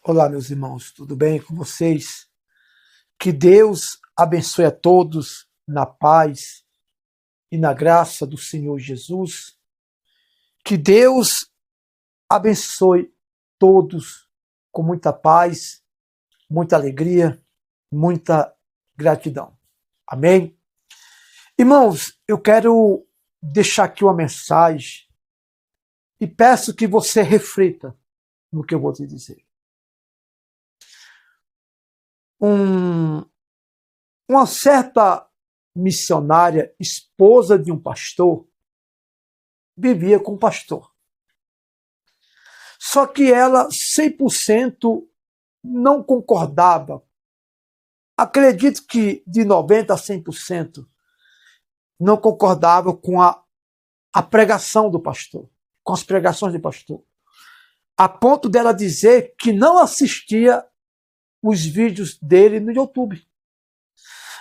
Olá, meus irmãos, tudo bem com vocês? Que Deus abençoe a todos na paz e na graça do Senhor Jesus. Que Deus abençoe todos com muita paz, muita alegria, muita gratidão. Amém? Irmãos, eu quero deixar aqui uma mensagem e peço que você reflita no que eu vou te dizer. Uma certa missionária, esposa de um pastor, vivia com o pastor. Só que ela 100% não concordava. Acredito que de 90% a 100% não concordava com a pregação do pastor, com as pregações do pastor. A ponto dela dizer que não assistia os vídeos dele no YouTube.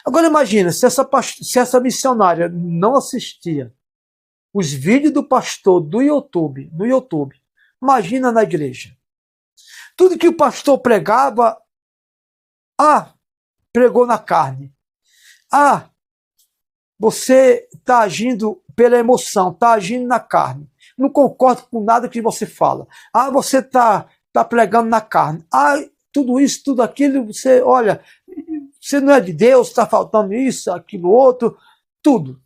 Agora imagina, se essa missionária não assistia os vídeos do pastor no YouTube, imagina na igreja. Tudo que o pastor pregava, pregou na carne. Você está agindo pela emoção, está agindo na carne. Não concordo com nada que você fala. Você está pregando na carne. Tudo isso, tudo aquilo, você não é de Deus, está faltando isso, aquilo, outro, tudo.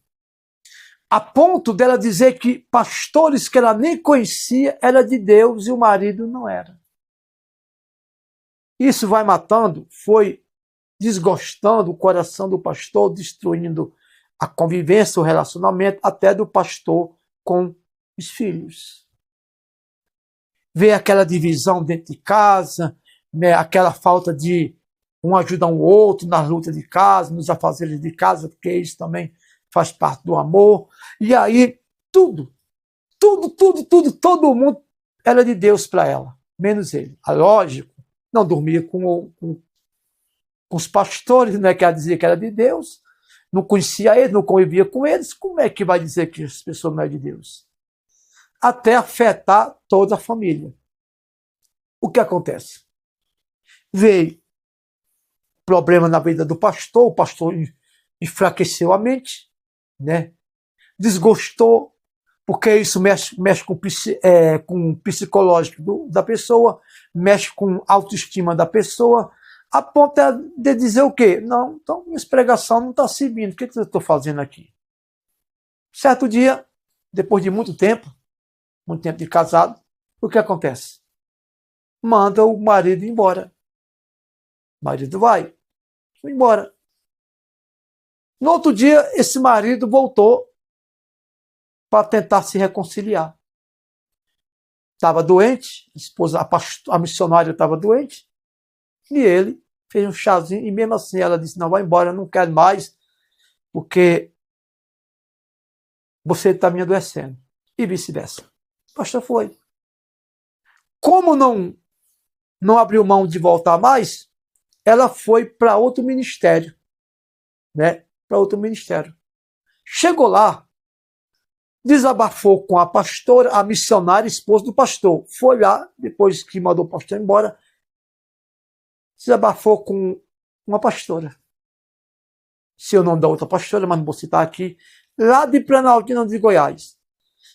A ponto dela dizer que pastores que ela nem conhecia era de Deus e o marido não era. Isso vai matando, foi desgostando o coração do pastor, destruindo a convivência, o relacionamento, até do pastor com os filhos. Vê aquela divisão dentro de casa, né, aquela falta de um ajudar um outro nas lutas de casa, nos afazeres de casa, porque isso também faz parte do amor. E aí, todo mundo era de Deus para ela, menos ele. Lógico, não dormia com os pastores, né, quer dizer que era de Deus, não conhecia eles, não convivia com eles, como é que vai dizer que as pessoas não é de Deus? Até afetar toda a família. O que acontece? Veio problema na vida do pastor, o pastor enfraqueceu a mente, né? Desgostou, porque isso mexe com o psicológico da pessoa, mexe com a autoestima da pessoa, a ponto de dizer o quê? Não, então minha pregação não está servindo, o que eu estou fazendo aqui? Certo dia, depois de muito tempo de casado, o que acontece? Manda o marido embora. O marido vai embora. No outro dia, esse marido voltou para tentar se reconciliar. Estava doente, a missionária estava doente, e ele fez um chazinho, e mesmo assim ela disse, não, vai embora, eu não quero mais, porque você está me adoecendo. E vice-versa. O pastor foi. Como não abriu mão de voltar mais, ela foi para outro ministério, né? Para outro ministério. Chegou lá, desabafou com a pastora, a missionária, esposa do pastor. Foi lá, depois que mandou o pastor embora, desabafou com uma pastora. Se o nome da outra pastora, mas não vou citar aqui, lá de Planaltina de Goiás.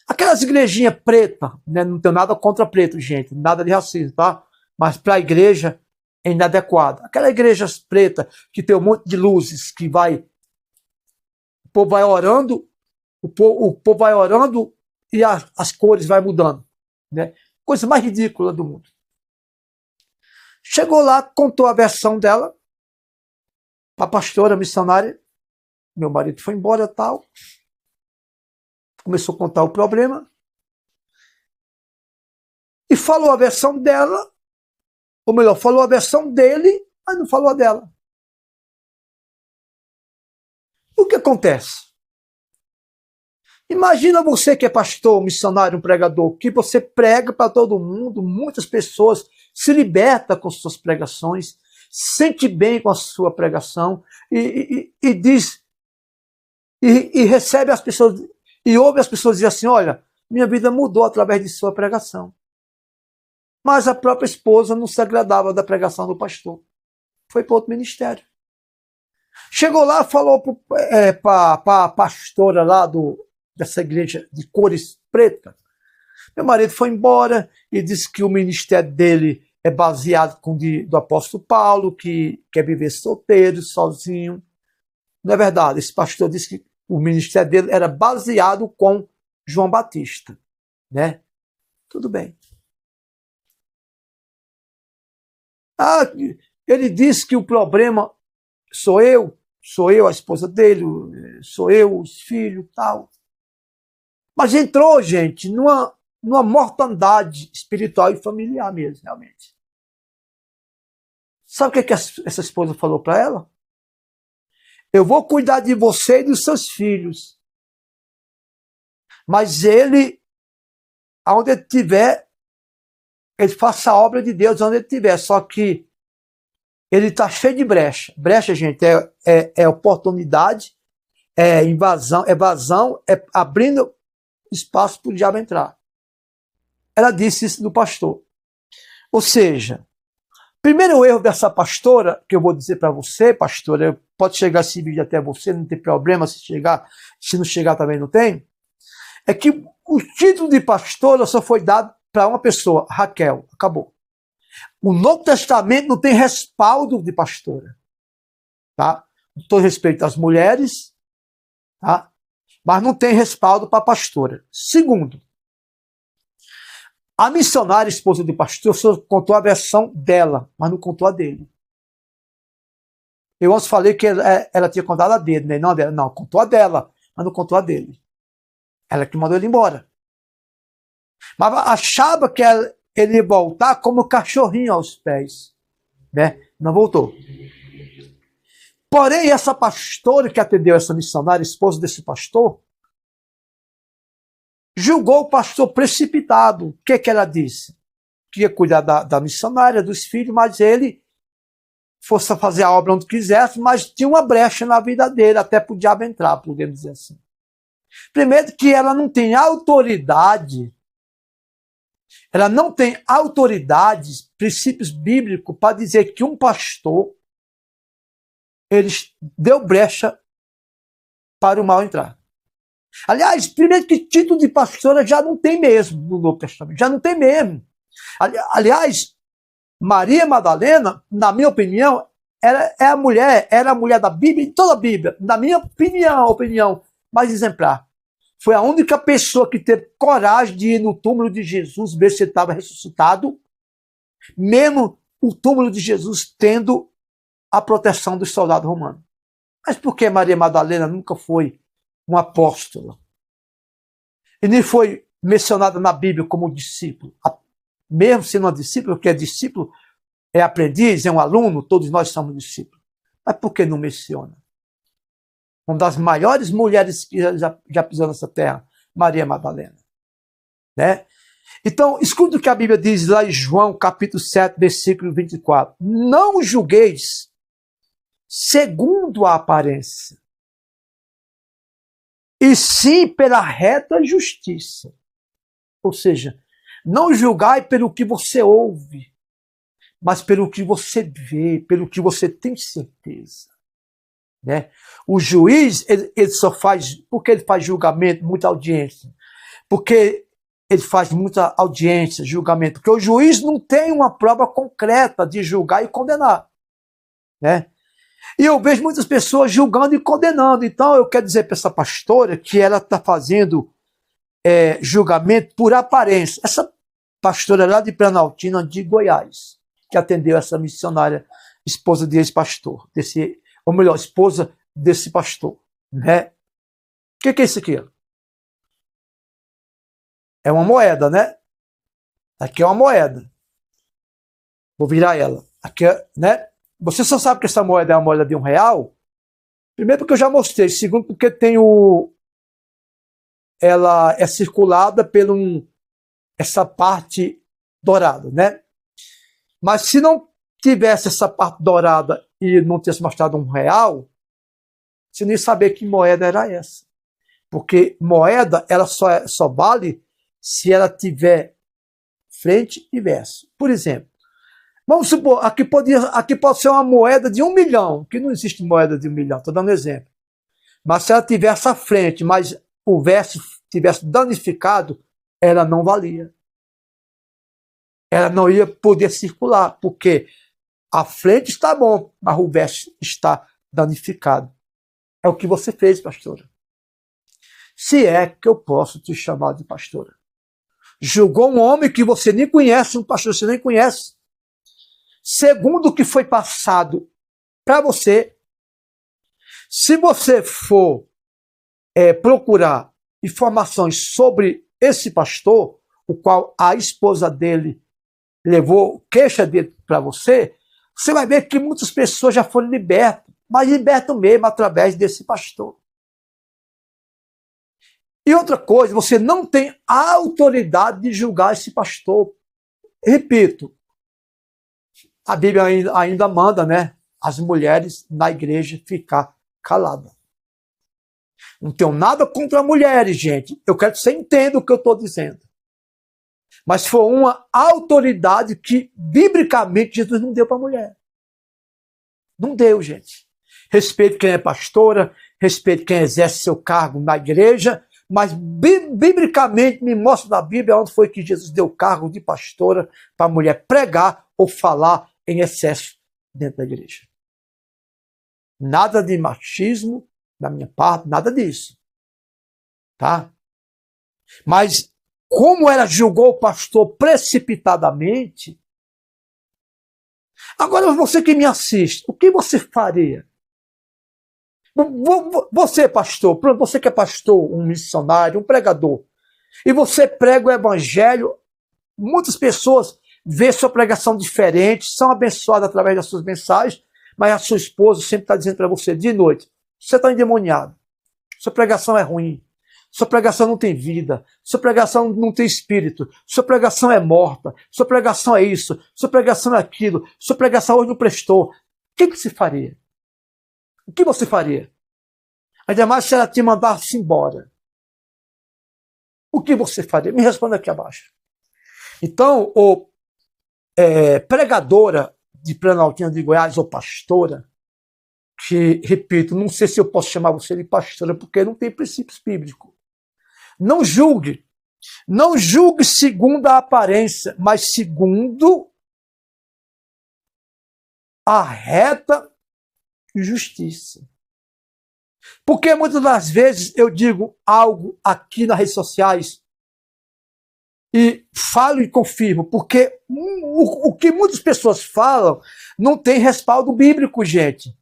Aquelas igrejinhas pretas, né? Não tenho nada contra preto, gente, nada de racismo, tá? Mas para a igreja é inadequada. Aquela igreja preta que tem um monte de luzes, que o povo vai orando, o povo vai orando e as cores vai mudando, né? Coisa mais ridícula do mundo. Chegou lá, contou a versão dela para a pastora missionária. Meu marido foi embora, tal. Começou a contar o problema. E falou a versão dela, ou melhor, falou a versão dele, mas não falou a dela. O que acontece? Imagina você que é pastor, missionário, um pregador, que você prega para todo mundo, muitas pessoas se libertam com suas pregações, sente bem com a sua pregação e diz, e recebe as pessoas, e ouve as pessoas dizer assim, olha, minha vida mudou através de sua pregação. Mas a própria esposa não se agradava da pregação do pastor. Foi para outro ministério. Chegou lá, falou para a pastora lá dessa igreja de cores pretas. Meu marido foi embora e disse que o ministério dele é baseado com do apóstolo Paulo, que quer viver solteiro, sozinho. Não é verdade. Esse pastor disse que o ministério dele era baseado com João Batista. Né? Tudo bem. Ele disse que o problema sou eu a esposa dele, sou eu, os filhos, tal. Mas entrou, gente, numa mortandade espiritual e familiar mesmo, realmente. Sabe o que essa esposa falou para ela? Eu vou cuidar de você e dos seus filhos. Mas ele, aonde ele estiver, ele faça a obra de Deus onde ele estiver. Só que ele está cheio de brecha. Brecha, gente, é oportunidade, é invasão, é vazão, é abrindo espaço para o diabo entrar. Ela disse isso do pastor. Ou seja, primeiro erro dessa pastora, que eu vou dizer para você, pastora, pode chegar esse vídeo até você, não tem problema se não chegar também não tem, é que o título de pastora só foi dado para uma pessoa, Raquel, acabou. O Novo Testamento não tem respaldo de pastora, tá? Com todo respeito às mulheres, tá? Mas não tem respaldo para pastora. Segundo, a missionária, esposa do pastor, só contou a versão dela, mas não contou a dele. Eu antes falei que ela tinha contado a dele, né? Não a dela, não, contou a dela, mas não contou a dele. Ela que mandou ele embora. Mas achava que ele ia voltar como cachorrinho aos pés, né? Não voltou. Porém, essa pastora que atendeu essa missionária, esposa desse pastor, julgou o pastor precipitado. O que ela disse? Que ia cuidar da missionária, dos filhos, mas ele fosse fazer a obra onde quisesse, mas tinha uma brecha na vida dele, até para o diabo entrar, podemos dizer assim. Primeiro que ela não tem autoridade, princípios bíblicos, para dizer que um pastor, ele deu brecha para o mal entrar. Aliás, primeiro que título de pastora já não tem mesmo no Novo Testamento, já não tem mesmo. Aliás, Maria Madalena, na minha opinião, era a mulher da Bíblia, em toda a Bíblia, na minha opinião mais exemplar. Foi a única pessoa que teve coragem de ir no túmulo de Jesus, ver se ele estava ressuscitado, mesmo o túmulo de Jesus tendo a proteção dos soldados romanos. Mas por que Maria Madalena nunca foi uma apóstola? E nem foi mencionada na Bíblia como discípulo. Mesmo sendo uma discípula, porque discípulo é aprendiz, é um aluno, todos nós somos discípulos. Mas por que não menciona? Uma das maiores mulheres que já pisou nessa terra, Maria Madalena. Né? Então, escuta o que a Bíblia diz lá em João, capítulo 7, versículo 24. Não julgueis segundo a aparência, e sim pela reta justiça. Ou seja, não julgai pelo que você ouve, mas pelo que você vê, pelo que você tem certeza. Né? O juiz, ele só faz, porque ele faz julgamento, muita audiência, porque ele faz muita audiência, julgamento, porque o juiz não tem uma prova concreta de julgar e condenar. Né? E eu vejo muitas pessoas julgando e condenando. Então eu quero dizer para essa pastora que ela está fazendo julgamento por aparência. Essa pastora é lá de Planaltina, de Goiás, que atendeu essa missionária, esposa de ex-pastor, ou melhor, esposa desse pastor. Né? O que é isso aqui? É uma moeda, né? Aqui é uma moeda. Vou virar ela. Aqui né? Você só sabe que essa moeda é uma moeda de R$1? Primeiro porque eu já mostrei. Segundo porque ela é circulada por essa parte dourada, né? Mas se não tivesse essa parte dourada e não tivesse mostrado R$1, você nem saber que moeda era essa. Porque moeda, ela só vale se ela tiver frente e verso. Por exemplo, vamos supor, aqui pode ser uma moeda de 1 milhão, que não existe moeda de 1 milhão, estou dando um exemplo. Mas se ela tivesse à frente, mas o verso tivesse danificado, ela não valia. Ela não ia poder circular, porque a frente está bom, mas o verso está danificado. É o que você fez, pastora. Se é que eu posso te chamar de pastora. Julgou um homem que você nem conhece, um pastor que você nem conhece. Segundo o que foi passado para você, se você for procurar informações sobre esse pastor, o qual a esposa dele levou queixa dele para você, você vai ver que muitas pessoas já foram libertas, mas libertam mesmo através desse pastor. E outra coisa, você não tem a autoridade de julgar esse pastor. Repito, a Bíblia ainda manda, né, as mulheres na igreja ficar caladas. Não tenho nada contra mulheres, gente. Eu quero que você entenda o que eu estou dizendo. Mas foi uma autoridade que, biblicamente, Jesus não deu para a mulher. Não deu, gente. Respeito quem é pastora, respeito quem exerce seu cargo na igreja, mas, biblicamente, me mostra na Bíblia onde foi que Jesus deu cargo de pastora para a mulher pregar ou falar em excesso dentro da igreja. Nada de machismo da minha parte, nada disso. Tá? Mas, como ela julgou o pastor precipitadamente, agora você que me assiste, o que você faria? Você, pastor, você que é pastor, um missionário, um pregador, e você prega o evangelho, muitas pessoas vê sua pregação diferente, são abençoadas através das suas mensagens, mas a sua esposa sempre está dizendo para você, de noite, você está endemoniado, sua pregação é ruim, sua pregação não tem vida, sua pregação não tem espírito, sua pregação é morta, sua pregação é isso, sua pregação é aquilo, sua pregação hoje não prestou. O que você faria? O que você faria? Ainda mais se ela te mandasse embora. O que você faria? Me responda aqui abaixo. Então, pregadora de Planaltina de Goiás, ou pastora, que, repito, não sei se eu posso chamar você de pastora, porque não tem princípios bíblicos. Não julgue. Não julgue segundo a aparência, mas segundo a reta justiça. Porque muitas das vezes eu digo algo aqui nas redes sociais e falo e confirmo, porque o que muitas pessoas falam não tem respaldo bíblico, gente.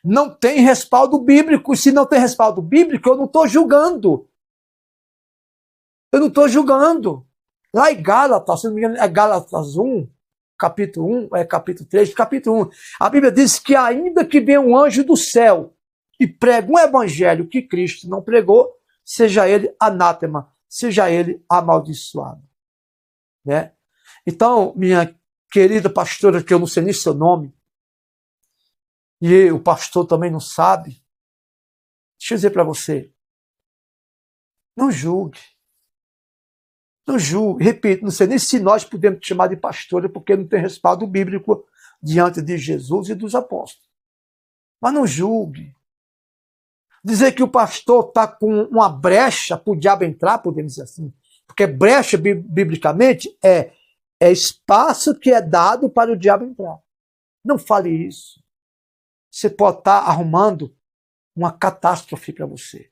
Não tem respaldo bíblico. Se não tem respaldo bíblico, eu não estou julgando. Eu não estou julgando. Lá em Gálatas, se não me engano, é Gálatas 1, capítulo 1, capítulo 3, capítulo 1. A Bíblia diz que ainda que venha um anjo do céu e prega um evangelho que Cristo não pregou, seja ele anátema, seja ele amaldiçoado. Né? Então, minha querida pastora, que eu não sei nem seu nome, e o pastor também não sabe, deixa eu dizer para você, não julgue. Não julgue. Repito, não sei nem se nós podemos te chamar de pastora, porque não tem respaldo bíblico diante de Jesus e dos apóstolos. Mas não julgue. Dizer que o pastor está com uma brecha para o diabo entrar, podemos dizer assim, porque brecha, biblicamente, é espaço que é dado para o diabo entrar. Não fale isso. Você pode estar arrumando uma catástrofe para você.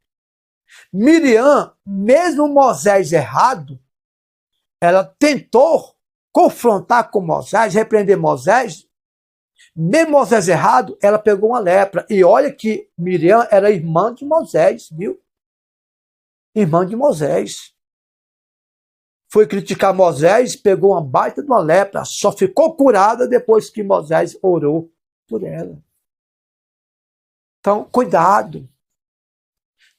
Miriam, mesmo Moisés errado, ela tentou confrontar com Moisés, repreender Moisés. Mesmo Moisés errado, ela pegou uma lepra. E olha que Miriam era irmã de Moisés, viu? Irmã de Moisés. Foi criticar Moisés, pegou uma baita de uma lepra. Só ficou curada depois que Moisés orou por ela. Então, cuidado.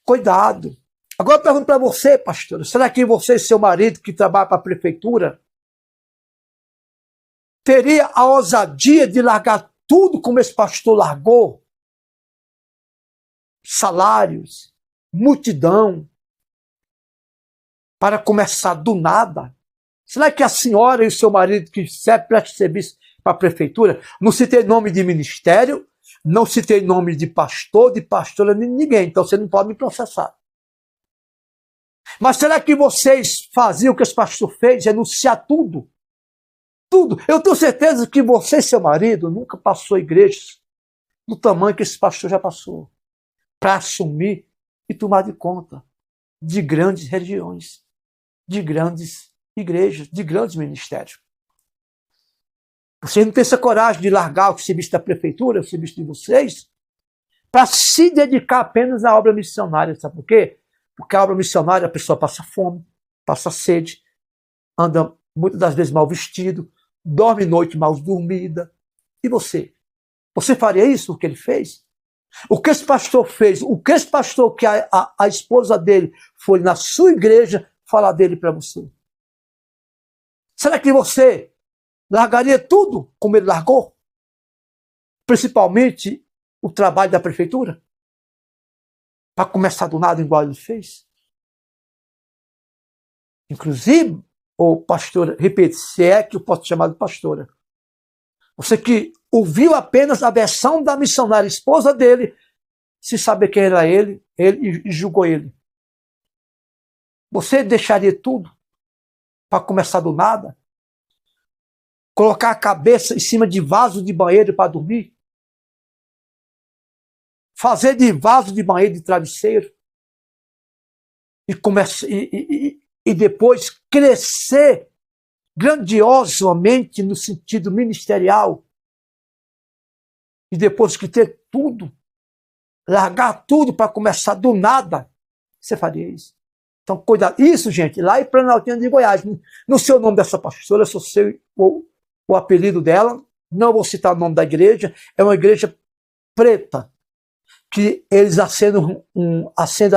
Cuidado. Agora eu pergunto para você, pastor, será que você e seu marido, que trabalha para a prefeitura, teria a ousadia de largar tudo como esse pastor largou? Salários, multidão, para começar do nada? Será que a senhora e o seu marido que presta serviço para a prefeitura, não se tem nome de ministério, não se tem nome de pastor, de pastora, nem ninguém, então você não pode me processar. Mas será que vocês faziam o que esse pastor fez, renunciar tudo? Tudo. Eu tenho certeza que você e seu marido nunca passou igrejas do tamanho que esse pastor já passou, para assumir e tomar de conta de grandes religiões, de grandes igrejas, de grandes ministérios. Vocês não têm essa coragem de largar o serviço da prefeitura, o serviço de vocês, para se dedicar apenas à obra missionária. Sabe por quê? Porque a obra missionária, a pessoa passa fome, passa sede, anda muitas das vezes mal vestido, dorme noite mal dormida. E você? Você faria isso, o que ele fez? O que esse pastor fez? O que esse pastor, que a esposa dele foi na sua igreja falar dele para você? Será que você largaria tudo como ele largou? Principalmente o trabalho da prefeitura? Para começar do nada igual ele fez? Inclusive, ou pastora, repito, se é que eu posso chamar de pastora, você que ouviu apenas a versão da missionária esposa dele, se saber quem era ele e julgou ele. Você deixaria tudo para começar do nada? Colocar a cabeça em cima de vaso de banheiro para dormir? Fazer de vaso de banheiro de travesseiro? E depois crescer grandiosamente no sentido ministerial? E depois que ter tudo, largar tudo para começar do nada? Você faria isso? Então, cuidado. Isso, gente, lá em Planaltina de Goiás. No seu nome dessa pastora, eu só sei o apelido dela, não vou citar o nome da igreja, é uma igreja preta, que eles acendem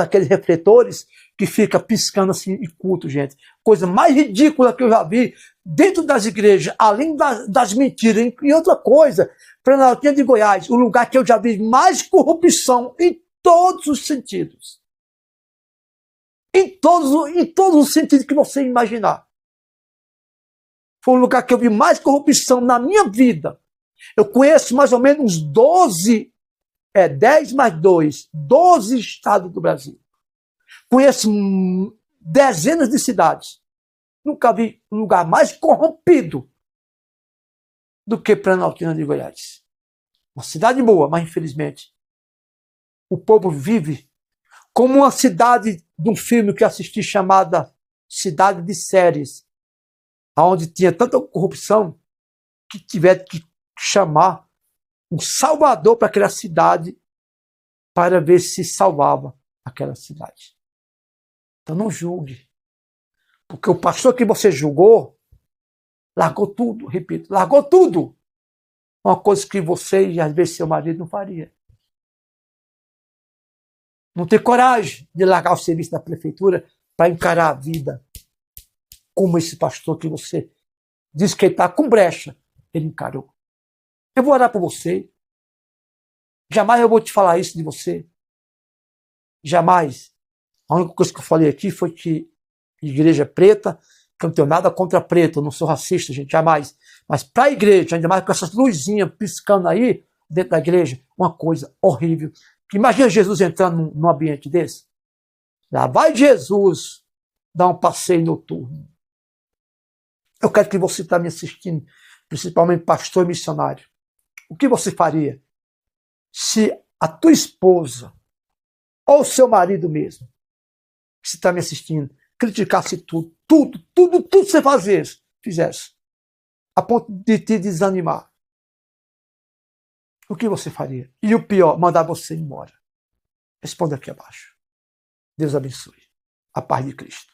aqueles refletores que fica piscando assim e culto, gente. Coisa mais ridícula que eu já vi dentro das igrejas, além das mentiras. E outra coisa, Planaltina de Goiás, o lugar que eu já vi mais corrupção em todos os sentidos. Em todos os sentidos que você imaginar. Foi o lugar que eu vi mais corrupção na minha vida. Eu conheço mais ou menos uns 10 mais 2, 12 estados do Brasil. Conheço dezenas de cidades. Nunca vi um lugar mais corrompido do que Planaltina de Goiás. Uma cidade boa, mas infelizmente o povo vive como uma cidade de um filme que eu assisti chamada Cidade de Séries, onde tinha tanta corrupção que tiveram que chamar um salvador para aquela cidade para ver se salvava aquela cidade. Então não julgue. Porque o pastor que você julgou largou tudo, repito, largou tudo. Uma coisa que você e às vezes seu marido não faria. Não tem coragem de largar o serviço da prefeitura para encarar a vida como esse pastor que você diz que ele está com brecha, ele encarou. Eu vou orar por você. Jamais eu vou te falar isso de você. Jamais. A única coisa que eu falei aqui foi que igreja preta, que eu não tenho nada contra preto, eu não sou racista, gente, jamais. Mas para a igreja, ainda mais com essas luzinhas piscando aí dentro da igreja, uma coisa horrível. Imagina Jesus entrando num ambiente desse. Lá vai Jesus dar um passeio noturno. Eu quero que você está me assistindo, principalmente pastor e missionário. O que você faria se a tua esposa ou o seu marido mesmo, que você está me assistindo, criticasse tudo que você fizesse, a ponto de te desanimar? O que você faria? E o pior, mandar você embora. Responda aqui abaixo. Deus abençoe. A paz de Cristo.